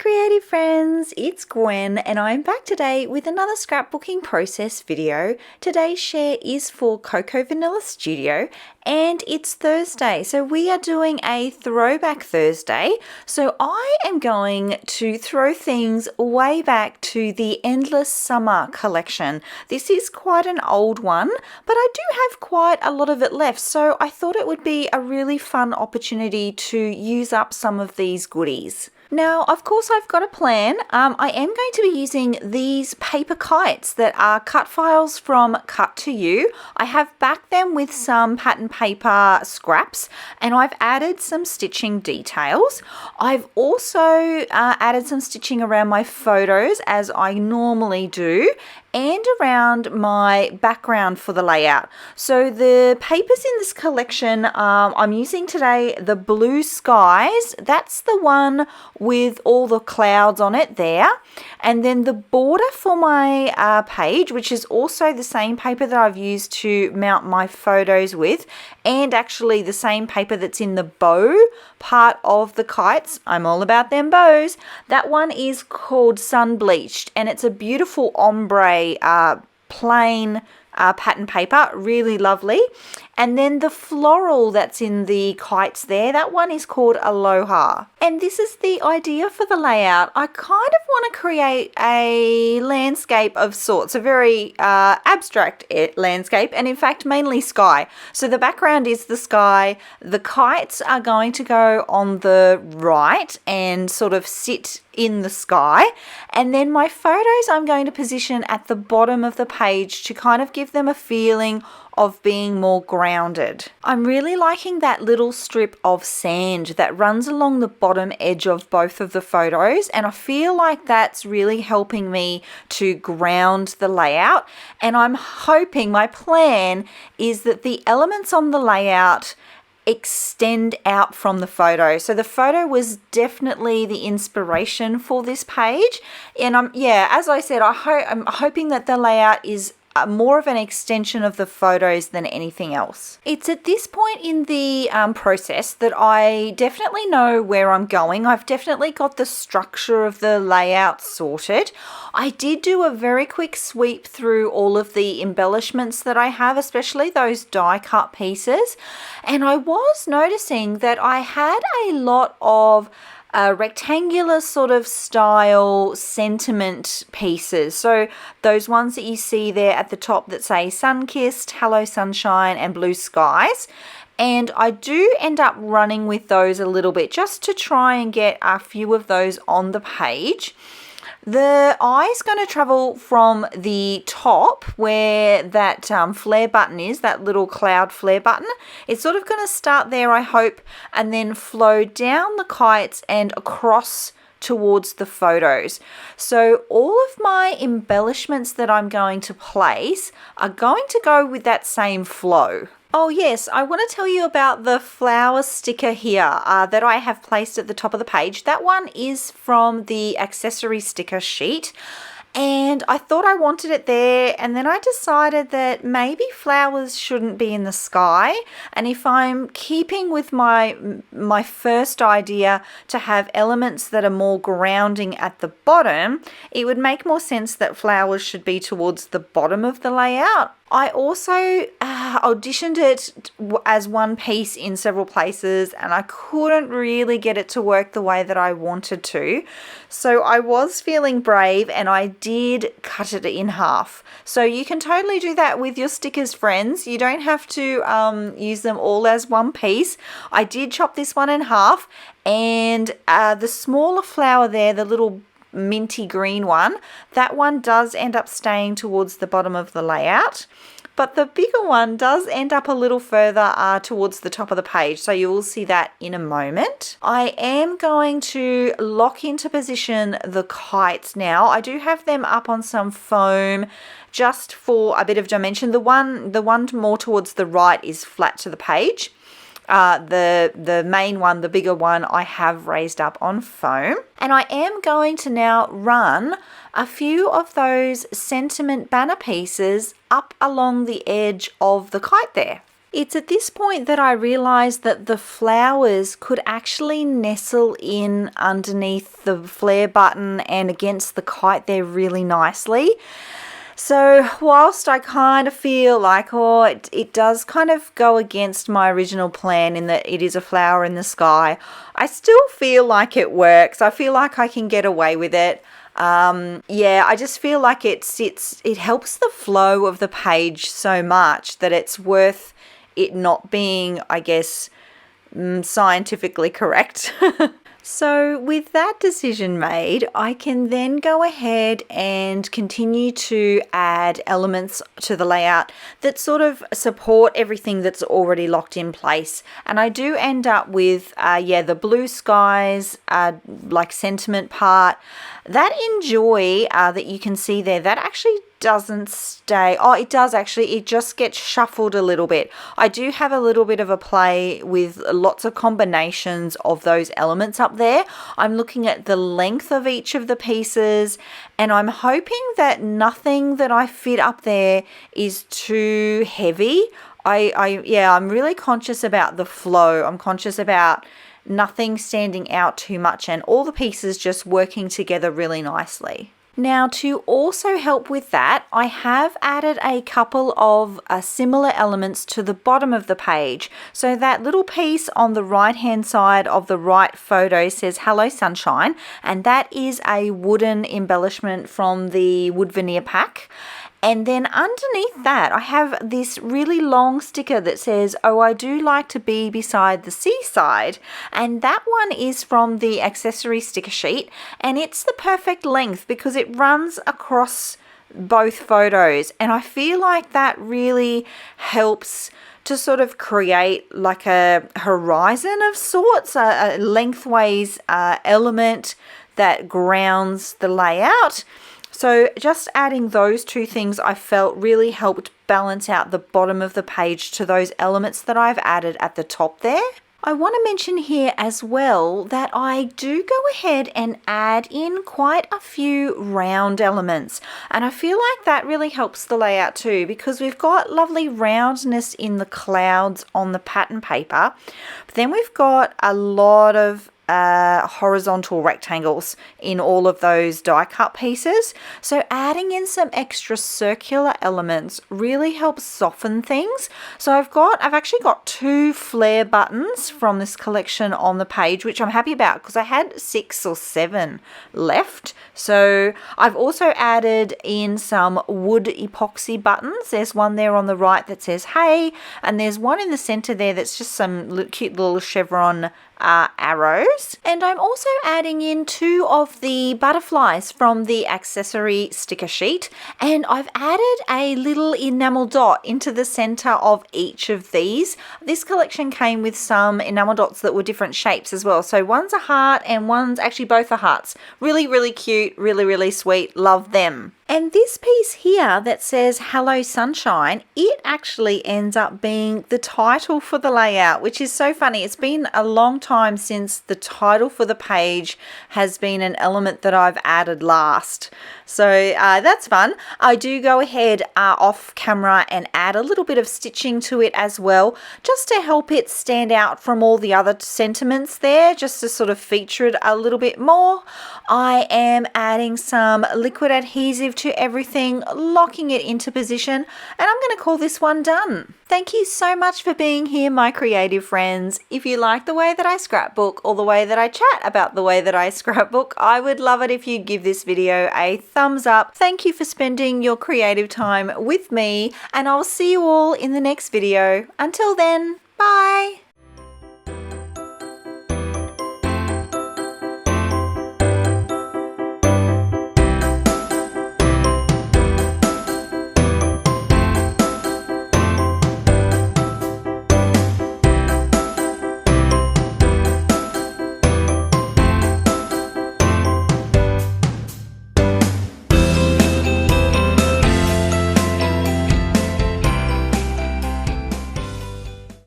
creative friends, it's Gwen and I'm back today with another scrapbooking process video. Today's share is for Cocoa Vanilla Studio and it's Thursday, so we are doing a Throwback Thursday. So I am going to throw things way back to the Endless Summer collection. This is quite an old one, but I do have quite a lot of it left, so I thought it would be a really fun opportunity to use up some of these goodies. Now, of course, I've got a plan. I am going to be using these paper kites that are cut files from Cut to You. I have backed them with some pattern paper scraps and I've added some stitching details. I've also added some stitching around my photos as I normally do, and around my background for the layout. So the papers in this collection, I'm using today the Blue Skies. That's the one with all the clouds on it there. And then the border for my page, which is also the same paper that I've used to mount my photos with, and actually the same paper that's in the bow part of the kites. I'm all about them bows. That one is called Sun Bleached and it's a beautiful ombre plain pattern paper, really lovely. And then the floral that's in the kites there, that one is called Aloha. And this is the idea for the layout. I kind of want to create a landscape of sorts, a very abstract landscape, and in fact mainly sky. So the background is the sky. The kites are going to go on the right and sort of sit in the sky, and then my photos I'm going to position at the bottom of the page to kind of give them a feeling of being more grounded. I'm really liking that little strip of sand that runs along the bottom edge of both of the photos, and I feel like that's really helping me to ground the layout. And I'm hoping, my plan is that the elements on the layout extend out from the photo. So the photo was definitely the inspiration for this page, and as I said, I'm hoping that the layout is more of an extension of the photos than anything else. It's at this point in the process that I definitely know where I'm going. I've definitely got the structure of the layout sorted. I did do a very quick sweep through all of the embellishments that I have, especially those die cut pieces, and I was noticing that I had a lot of rectangular sort of style sentiment pieces. So those ones that you see there at the top that say Sun-Kissed, Hello Sunshine and Blue Skies. And I do end up running with those a little bit just to try and get a few of those on the page. The eye is going to travel from the top where that flare button is, that little cloud flare button. It's sort of going to start there, I hope, and then flow down the kites and across towards the photos. So all of my embellishments that I'm going to place are going to go with that same flow. Oh yes, I want to tell you about the flower sticker here that I have placed at the top of the page. That one is from the accessory sticker sheet, and I thought I wanted it there, and then I decided that maybe flowers shouldn't be in the sky, and if I'm keeping with my first idea to have elements that are more grounding at the bottom, it would make more sense that flowers should be towards the bottom of the layout. I also auditioned it as one piece in several places and I couldn't really get it to work the way that I wanted to. So I was feeling brave and I did cut it in half. So you can totally do that with your stickers, friends. You don't have to use them all as one piece. I did chop this one in half, and the smaller flower there, the little minty green one, that one does end up staying towards the bottom of the layout, but the bigger one does end up a little further towards the top of the page, so you will see that in a moment. I am going to lock into position the kites now. I do have them up on some foam just for a bit of dimension. The one more towards the right is flat to the page. The main one, the bigger one, I have raised up on foam. And I am going to now run a few of those sentiment banner pieces up along the edge of the kite there. It's at this point that I realised that the flowers could actually nestle in underneath the flare button and against the kite there really nicely. So whilst I kind of feel like, it does kind of go against my original plan in that it is a flower in the sky, I still feel like it works. I feel like I can get away with it. I just feel like it helps the flow of the page so much that it's worth it not being, I guess, scientifically correct. So with that decision made, I can then go ahead and continue to add elements to the layout that sort of support everything that's already locked in place. And I do end up with, the blue skies, like sentiment part. That enjoy that you can see there, that actually doesn't stay. Oh, it does actually. It just gets shuffled a little bit. I do have a little bit of a play with lots of combinations of those elements up there. I'm looking at the length of each of the pieces, and I'm hoping that nothing that I fit up there is too heavy. I'm really conscious about the flow. I'm conscious about nothing standing out too much and all the pieces just working together really nicely. Now, to also help with that, I have added a couple of similar elements to the bottom of the page. So that little piece on the right-hand side of the right photo says Hello Sunshine, and that is a wooden embellishment from the wood veneer pack. And then underneath that, I have this really long sticker that says, "Oh, I do like to be beside the seaside." And that one is from the accessory sticker sheet. And it's the perfect length because it runs across both photos. And I feel like that really helps to sort of create like a horizon of sorts, a lengthways element that grounds the layout. So just adding those two things I felt really helped balance out the bottom of the page to those elements that I've added at the top there. I want to mention here as well that I do go ahead and add in quite a few round elements, and I feel like that really helps the layout too because we've got lovely roundness in the clouds on the pattern paper, but then we've got a lot of horizontal rectangles in all of those die cut pieces. So adding in some extra circular elements really helps soften things. So I've actually got 2 flare buttons from this collection on the page, which I'm happy about because I had 6 or 7 left. So I've also added in some wood epoxy buttons. There's one there on the right that says hey, and there's one in the center there that's just some cute little chevron arrows. And I'm also adding in 2 of the butterflies from the accessory sticker sheet, and I've added a little enamel dot into the center of each of these. This collection came with some enamel dots that were different shapes as well. So one's a heart and one's actually both are hearts. Really, really cute, really, really sweet. Love them. And this piece here that says Hello Sunshine, it actually ends up being the title for the layout, which is so funny. It's been a long time since the title for the page has been an element that I've added last. So that's fun. I do go ahead off camera and add a little bit of stitching to it as well, just to help it stand out from all the other sentiments there, just to sort of feature it a little bit more. I am adding some liquid adhesive to everything, locking it into position, and I'm going to call this one done. Thank you so much for being here, my creative friends. If you like the way that I scrapbook or the way that I chat about the way that I scrapbook, I would love it if you give this video a thumbs up. Thank you for spending your creative time with me, and I'll see you all in the next video. Until then, bye!